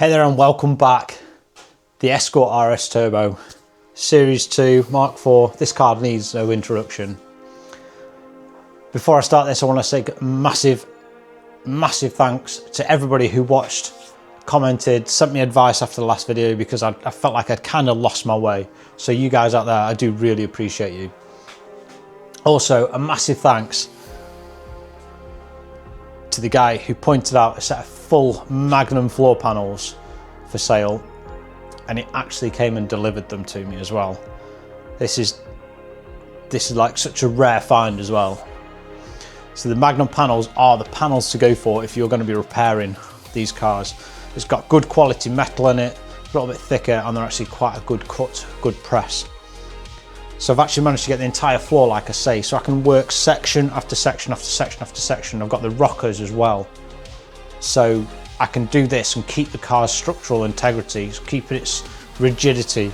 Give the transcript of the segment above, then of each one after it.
Hey there and welcome back. The Escort RS Turbo, Series 2, Mark IV. This car needs no introduction. Before I start this, I want to say massive thanks to everybody who watched, commented, sent me advice after the last video, because I felt like I'd kind of lost my way. So you guys out there, I do really appreciate you. Also, a massive thanks to the guy who pointed out a set of full Magnum floor panels for sale, and he actually came and delivered them to me as well. This is like such a rare find as well. So the Magnum panels are the panels to go for if you're going to be repairing these cars. It's got good quality metal in it, a little bit thicker, and they're actually quite a good cut, good press. So I've actually managed to get the entire floor, like I say, so I can work section after section after section after section. I've got the rockers as well, so I can do this and keep the car's structural integrity, keep its rigidity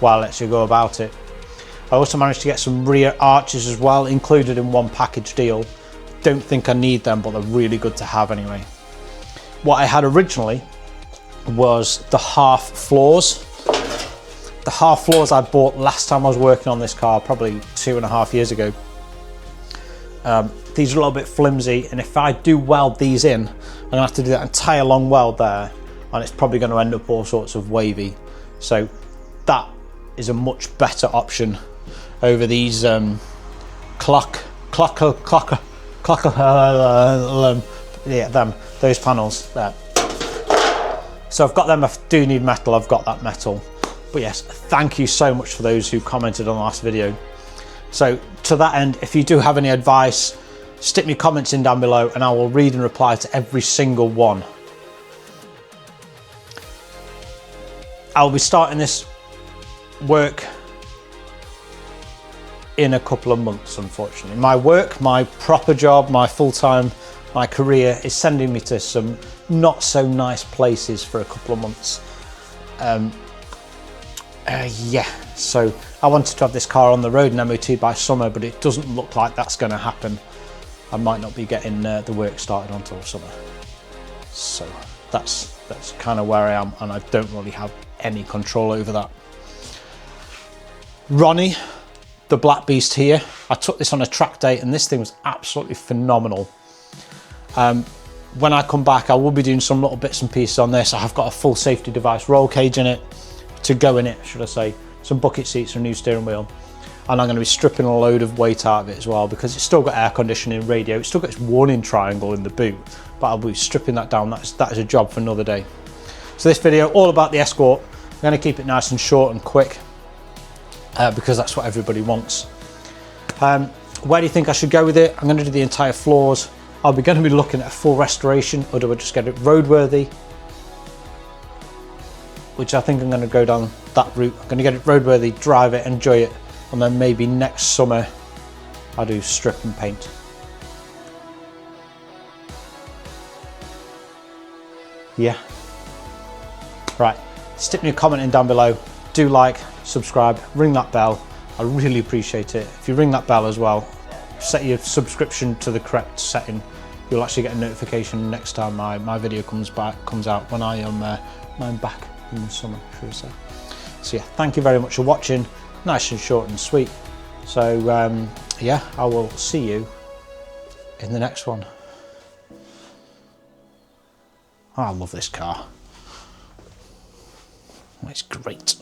while I let you go about it. I also managed to get some rear arches as well, included in one package deal. Don't think I need them, but they're really good to have anyway. What I had originally was the half floors. The half floors I bought last time I was working on this car, probably 2.5 years ago. These are a little bit flimsy, and if I do weld these in, I'm gonna have to do that entire long weld there, and it's probably going to end up all sorts of wavy. So that is a much better option over these yeah, those panels there. So I've got them. I do need metal, I've got that metal. But yes, thank you so much for those who commented on the last video. So to that end, if you do have any advice, stick me comments in down below and I will read and reply to every single one. I'll be starting this work in a couple of months, unfortunately. My work, my proper job, my full-time, my career is sending me to some not so nice places for a couple of months. Yeah, so I wanted to have this car on the road and MOT by summer, but it doesn't look like that's going to happen. I might not be getting the work started until summer. So that's kind of where I am, and I don't really have any control over that. Ronnie, the Black Beast here, I took this on a track day and this thing was absolutely phenomenal. When I come back, I will be doing some little bits and pieces on this. I have got a full safety device roll cage in it, to go in it, should I say, some bucket seats and a new steering wheel. And I'm going to be stripping a load of weight out of it as well, because it's still got air conditioning, radio, it's still got its warning triangle in the boot, but I'll be stripping that down. That is a job for another day. So this video, all about the Escort. I'm going to keep it nice and short and quick, because that's what everybody wants. Where do you think I should go with it? I'm going to do the entire floors. I'll be going to be looking at a full restoration, or do I just get it roadworthy? Which I think I'm going to go down that route. I'm going to get it roadworthy, drive it, enjoy it, and then maybe next summer I'll do strip and paint. Yeah. Right, stick me a comment in down below. Do like, subscribe, ring that bell. I really appreciate it. If you ring that bell as well, set your subscription to the correct setting, you'll actually get a notification next time my video comes out when I'm back in the summer, should we say. So yeah, thank you very much for watching. Nice and short and sweet. So yeah, I will see you in the next one. Oh, I love this car. It's great.